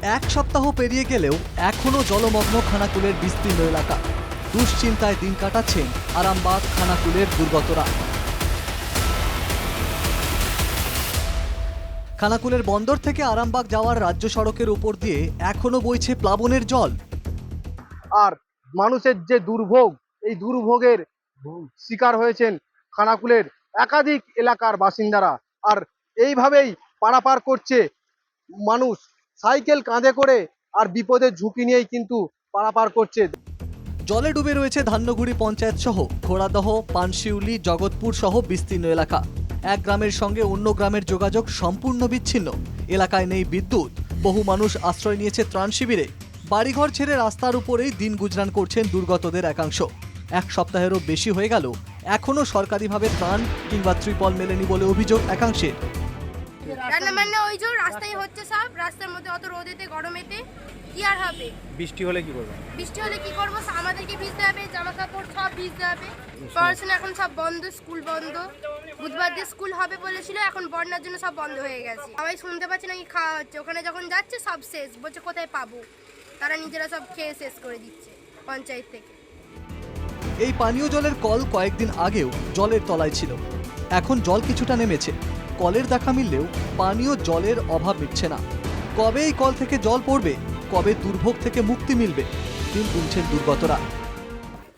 এক সপ্তাহ পেরিয়ে গেলেও এখনো জলমগ্ন খানাকুলের বিস্তীর্ণ এলাকা। দুশ্চিন্তায় দিন কাটাচ্ছেন আরামবাগ খানাকুলের দুর্গতরা। খানাকুলের বন্দর থেকে আরামবাগ যাওয়ার রাজ্য সড়কের উপর দিয়ে এখনো বইছে প্লাবনের জল। আর মানুষের যে দুর্ভোগ, এই দুর্ভোগের শিকার হয়েছেন খানাকুলের একাধিক এলাকার বাসিন্দারা। আর এইভাবেই পারাপার করছে মানুষ, সাইকেল কাঁধে করে, আর বিপদের ঝুঁকি নিয়েই কিন্তু পারাপার করছে। জলে ডুবে রয়েছে ধান্যগুড়ি পঞ্চায়েত সহ ঘোড়াদহ, পানশিউলি, জগৎপুর সহ বিস্তীর্ণ এলাকা। এক গ্রামের সঙ্গে অন্য গ্রামের যোগাযোগ সম্পূর্ণ বিচ্ছিন্ন। এলাকায় নেই বিদ্যুৎ। বহু মানুষ আশ্রয় নিয়েছে ত্রাণ শিবিরে। বাড়িঘর ছেড়ে রাস্তার উপরেই দিন গুজরান করছেন দুর্গতদের একাংশ। এক সপ্তাহেরও বেশি হয়ে গেল, এখনো সরকারিভাবে ত্রাণ কিংবা ত্রিপল মেলেনি বলে অভিযোগ একাংশের। রান্না বান্না ওই যে রাস্তায় হচ্ছে, সব রাস্তার মধ্যে অত রোদেতে গরমেতে কি আর হবে। বৃষ্টি হলে কি করবো? বৃষ্টি হলে কি করবো, আমাদেরকে ভিজতে হবে, জামা কাপড় সব ভিজতে হবে। পড়াশোনা এখন সব বন্ধ, স্কুল বন্ধ। বুধবার দিয়ে স্কুল হবে বলেছিল, এখন বন্যার জন্য সব বন্ধ হয়ে গেছে। সবাই শুনতে পাচ্ছে না কি খাওয়া হচ্ছে, ওখানে যখন যাচ্ছে সব শেষ, বলছে কোথায় পাবো। তারা নিজেরা সব খেয়ে শেষ করে দিচ্ছে পঞ্চায়েত থেকে। এই পানীয় জলের কল কয়েকদিন আগেও জলের তলায় ছিল, এখন জল কিছুটা নেমেছে। কলের দেখা মিললেও পানীয় জলের অভাব মিটছে না। কবে এই কল থেকে জল পড়বে, কবে দুর্ভোগ থেকে মুক্তি মিলবে, দিন গুনছেন দুর্গতরা।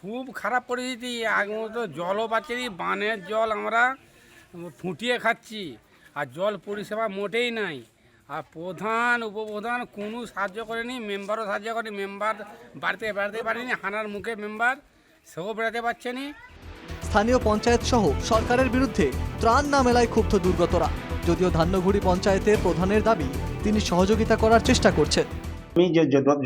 খুব খারাপ পরিস্থিতি। আগে মতো জলও পাচ্ছি, বানের জল আমরা ফুটিয়ে খাচ্ছি, আর জল পরিষেবা মোটেই নাই। আর প্রধান উপপ্রধান কোনো সাহায্য করেনি, মেম্বারও সাহায্য করেনি। মেম্বার বাড়িতে বেড়াতে পারেনি, হানার মুখে মেম্বার, সেও বেড়াতে পারছে না। স্থানীয় পঞ্চায়েত সহ সরকারের বিরুদ্ধে ত্রাণ না মেলায় ক্ষুব্ধ দুর্গতরা। যদিও ধান্যগুড়ি পঞ্চায়েতের প্রধানের দাবি, তিনি সহযোগিতা করার চেষ্টা করছেন। আমি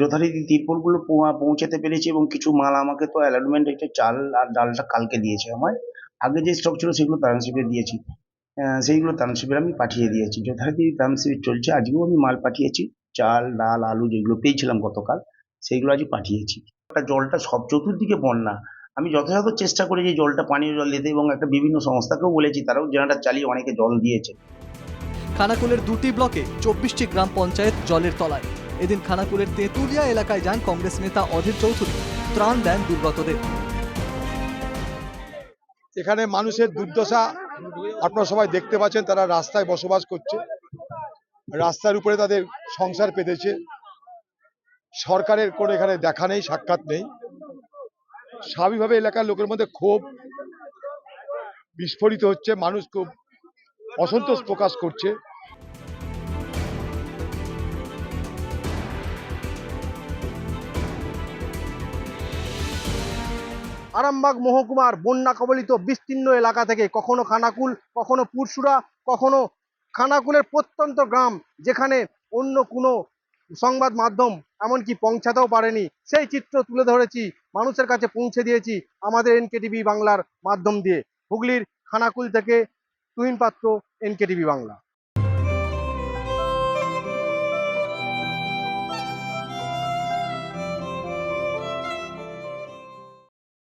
যথারীতি তিরপলগুলো পৌঁছাতে পেরেছি এবং কিছু মাল আমাকে তো অ্যালটমেন্ট একটা চাল আর ডালটা কালকে দিয়েছে আমায়। আগে যে স্টক ছিল সেগুলো ত্রাণ শিবিরে দিয়েছি, সেইগুলো ত্রাণ শিবিরে আমি পাঠিয়ে দিয়েছি। যথারীতি ত্রাণ শিবির চলছে। আজকেও আমি মাল পাঠিয়েছি, চাল ডাল আলু যেগুলো পেয়েছিলাম গতকাল, সেইগুলো আজ পাঠিয়েছি। একটা জলটা সব চতুর্দিকে বন্যা। আমি যথাযথ চেষ্টা করেছি জলটা পানীয় জল দিতে, এবং একটা বিভিন্ন সংস্থাকেও বলেছি, তারাও জেনারেটর চালিয়ে অনেকে জল দিয়েছে। খানাকুলের দুটি ব্লকে 24টি গ্রাম পঞ্চায়েত জলের তলায়। এদিন খানাকুলের তেঁতুলিয়া এলাকায় যান কংগ্রেস নেতা অধীর চৌধুরী, ত্রাণ দেন দুর্গতদের। এখানে মানুষের দুর্দশা আপনারা সবাই দেখতে পাচ্ছেন। তারা রাস্তায় বসবাস করছে, রাস্তার উপরে তাদের সংসার পেতেছে। সরকারের কোনো এখানে দেখা নেই, সাক্ষাৎ নেই। স্বাভাবিকভাবে এলাকার লোকের মধ্যে ক্ষোভ বিস্ফোরিত হচ্ছে, মানুষ খুব অসন্তোষ প্রকাশ করছে। আরামবাগ মহকুমার বন্যা কবলিত বিস্তীর্ণ এলাকা থেকে কখনো খানাকুল, কখনো পুরসুরা, কখনো খানাকুলের প্রত্যন্ত গ্রাম, যেখানে অন্য কোনো সংবাদ মাধ্যম এমনকি পৌঁছাতেও পারেনি, সেই চিত্র তুলে ধরেছি, মানুষের কাছে পৌঁছে দিয়েছি আমাদের এনকেটিভি বাংলার মাধ্যম দিয়ে। হুগলির খানাকুল থেকে তুহিন পাত্র, এনকেটিভি বাংলা।